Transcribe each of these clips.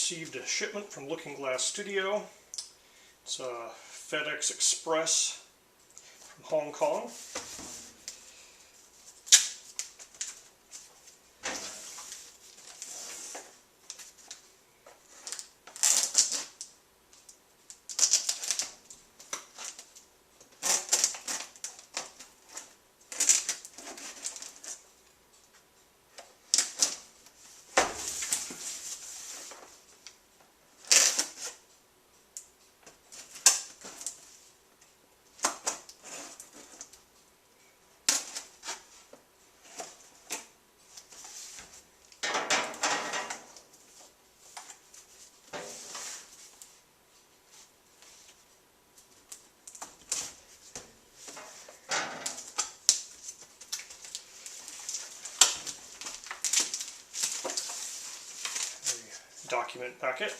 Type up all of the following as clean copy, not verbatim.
received a shipment from Looking Glass Studio. It's a FedEx Express from Hong Kong. Document packet.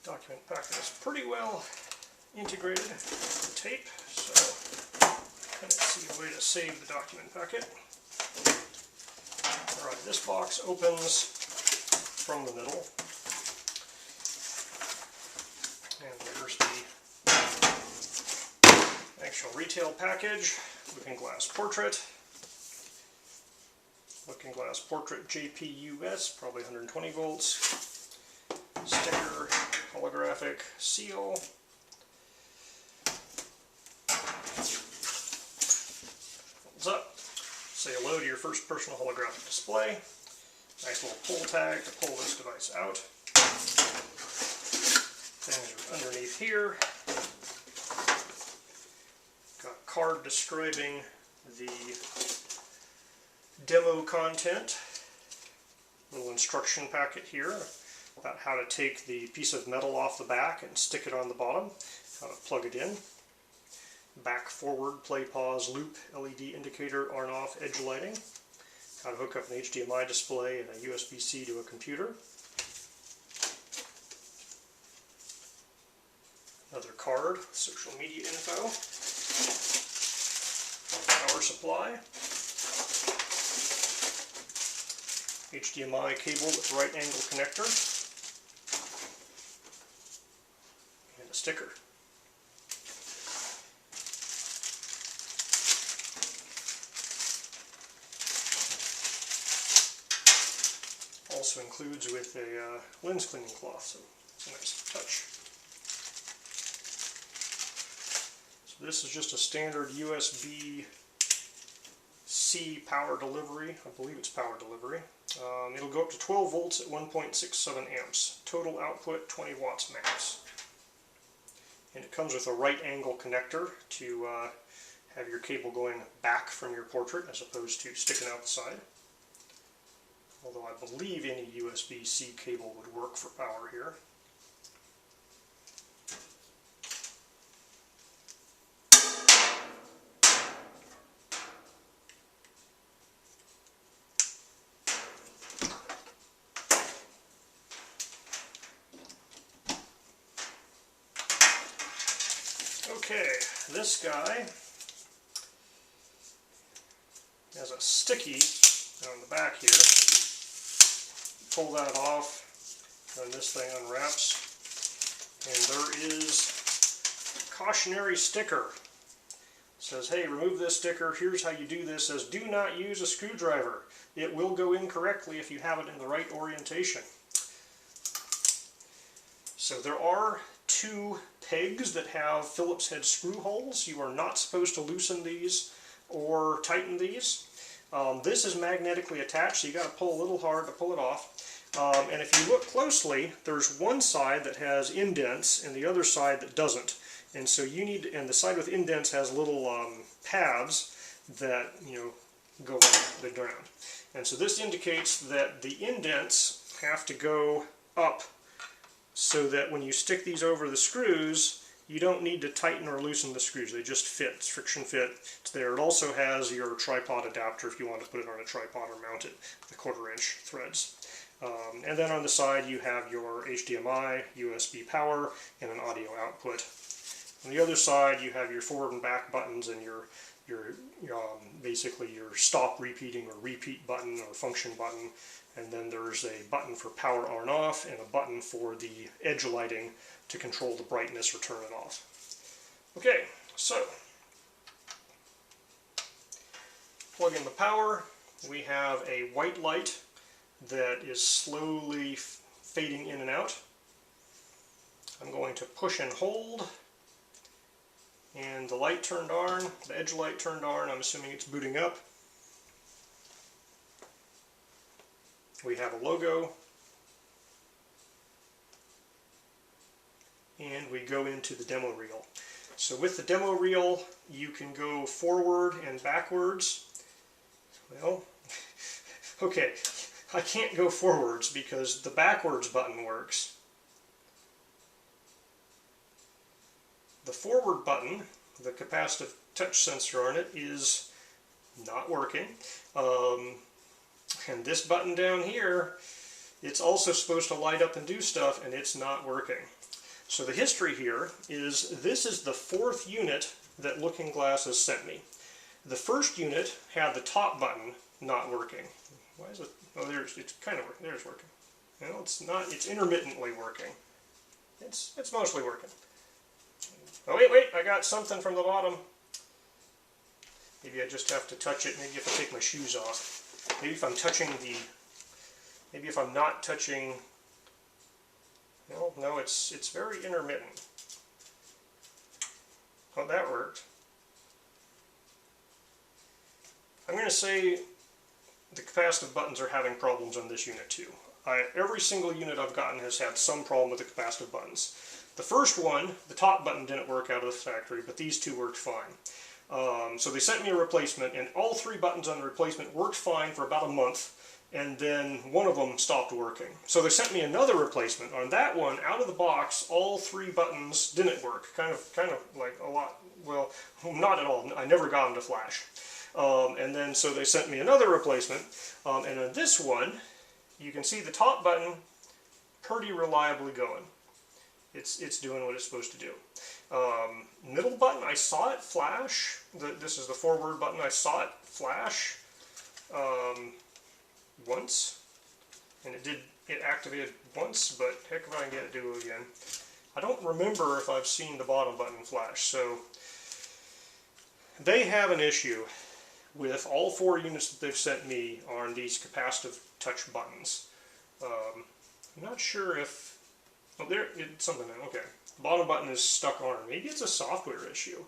Document packet is pretty well integrated with the tape, so let's see a way to save the document packet. Alright, this box opens from the middle. And there's the actual retail package. Looking Glass Portrait. Looking Glass Portrait JP-US, probably 120 volts. Sticker, holographic seal. Up, say hello to your first personal holographic display. Nice little pull tag to pull this device out. Things are underneath here. Got a card describing the demo content. Little instruction packet here about how to take the piece of metal off the back and stick it on the bottom. How to plug it in. Back, forward, play, pause, loop, LED indicator, on, off, edge lighting. How to hook up an HDMI display and a USB-C to a computer. Another card, social media info. Power supply. HDMI cable with right angle connector. And a sticker. Also includes with a lens cleaning cloth, so it's a nice touch. So this is just a standard USB-C power delivery. I believe it's power delivery. It'll go up to 12 volts at 1.67 amps. Total output 20 watts max. And it comes with a right angle connector to have your cable going back from your portrait as opposed to sticking out the side. Although I believe any USB-C cable would work for power here. Okay, this guy has a sticky on the back here. Pull that off, and this thing unwraps, and there is a cautionary sticker. It says, hey, remove this sticker, here's how you do this. It says, do not use a screwdriver. It will go incorrectly if you have it in the right orientation. So there are two pegs that have Phillips head screw holes. You are not supposed to loosen these or tighten these. This is magnetically attached, so you got to pull a little hard to pull it off. And if you look closely, there's one side that has indents and the other side that doesn't. And so you need, and the side with indents has little pads that, go on the ground. And so this indicates that the indents have to go up so that when you stick these over the screws, you don't need to tighten or loosen the screws. They just fit. It's friction fit. It's there. It also has your tripod adapter if you want to put it on a tripod or mount it with 1/4 inch threads. And then on the side you have your HDMI, USB power, and an audio output. On the other side you have your forward and back buttons and your basically your stop repeating or repeat button or function button. And then there's a button for power on and off and a button for the edge lighting to control the brightness or turn it off. Okay, so plug in the power. We have a white light that is slowly fading in and out. I'm going to push and hold, and the light turned on, the edge light turned on. I'm assuming it's booting up. We have a logo, and we go into the demo reel. So with the demo reel you can go forward and backwards. Well, okay, I can't go forwards because the backwards button works. The forward button, the capacitive touch sensor on it, is not working. And this button down here, it's also supposed to light up and do stuff, and it's not working. So the history here is this is the 4th unit that Looking Glass has sent me. The first unit had the top button not working. Why is it? Oh, it's kind of working. There's working. No, it's not. It's intermittently working. It's mostly working. Oh wait! I got something from the bottom. Maybe I just have to touch it. Maybe if I take my shoes off. Maybe if I'm touching the. Maybe if I'm not touching. No, it's very intermittent. Oh, that worked. I'm going to say the capacitive buttons are having problems on this unit too. Every single unit I've gotten has had some problem with the capacitive buttons. The first one, the top button didn't work out of the factory, but these two worked fine. So they sent me a replacement, and all 3 buttons on the replacement worked fine for about a month, and then one of them stopped working. So they sent me another replacement. On that one, out of the box, all 3 buttons didn't work. Kind of like a lot, well, not at all. I never got them to flash. And then so they sent me another replacement, and on this one, you can see the top button pretty reliably going. It's doing what it's supposed to do. Middle button, I saw it flash. This is the forward button. I saw it flash once, and it activated once, but heck if I can get it to do it again. I don't remember if I've seen the bottom button flash, so they have an issue with all 4 units that they've sent me on these capacitive touch buttons. I'm not sure if... Oh, there, it's something... Okay. The bottom button is stuck on. Maybe it's a software issue,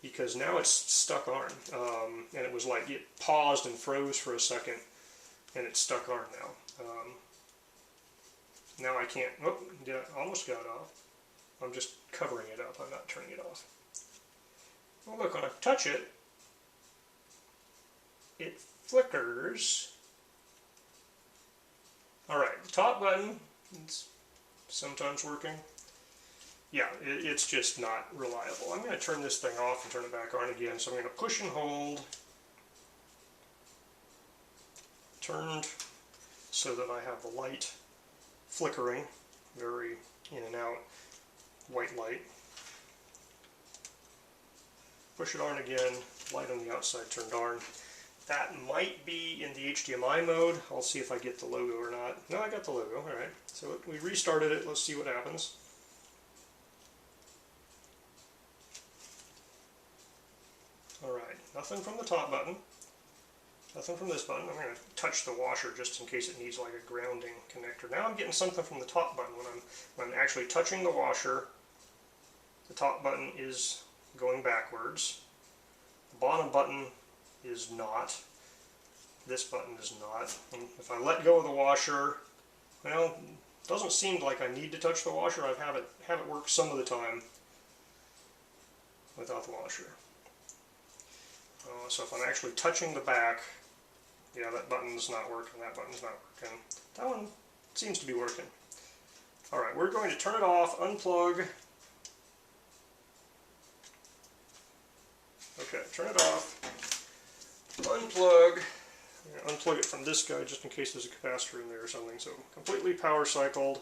because now it's stuck on. And it was like, it paused and froze for a second, and it's stuck on now. Now I can't... Oh, yeah, almost got it off. I'm just covering it up. I'm not turning it off. Well, look, when I touch it, it flickers. Alright, the top button, it's sometimes working. Yeah, it's just not reliable. I'm going to turn this thing off and turn it back on again. So I'm going to push and hold. Turned so that I have the light flickering, very in and out, white light. Push it on again, light on the outside turned on. That might be in the HDMI mode. I'll see if I get the logo or not. No, I got the logo, alright. So we restarted it, let's see what happens. Alright, nothing from the top button. Nothing from this button. I'm going to touch the washer just in case it needs like a grounding connector. Now I'm getting something from the top button. When I'm actually touching the washer, the top button is going backwards. The bottom button is not. This button is not. And if I let go of the washer, well, it doesn't seem like I need to touch the washer. I have it work some of the time without the washer. So if I'm actually touching the back, yeah, that button's not working, that button's not working. That one seems to be working. Alright, we're going to turn it off, unplug, turn it off, unplug. I'm going to unplug it from this guy just in case there's a capacitor in there or something. So completely power cycled.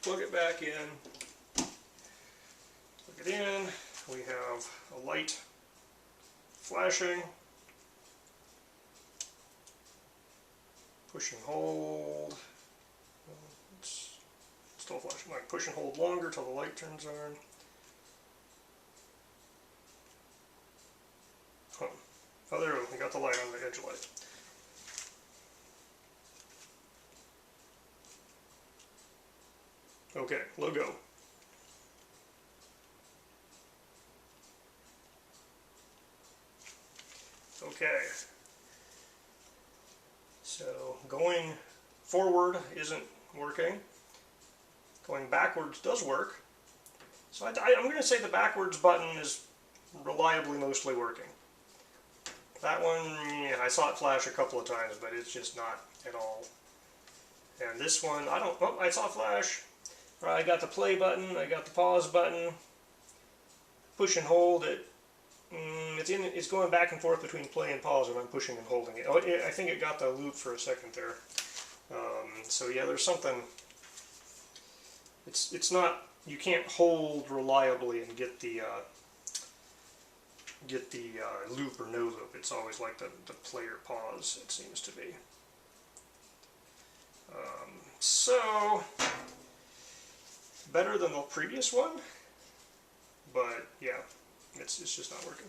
Plug it back in. Plug it in. We have a light flashing. Push and hold. It's still flashing. Like push and hold longer till the light turns on. Oh, there we go. We got the light on the edge light. Okay, logo. Okay. So going forward isn't working. Going backwards does work. So I'm going to say the backwards button is reliably mostly working. That one, yeah, I saw it flash a couple of times, but it's just not at all. And this one, I saw it flash. I got the play button, I got the pause button. Push and hold it. It's going back and forth between play and pause when I'm pushing and holding it. Oh, I think it got the loop for a second there. So yeah, there's something. It's not. You can't hold reliably and get the loop or no loop. It's always like the play or pause. It seems to be. So better than the previous one, but yeah, it's just not working.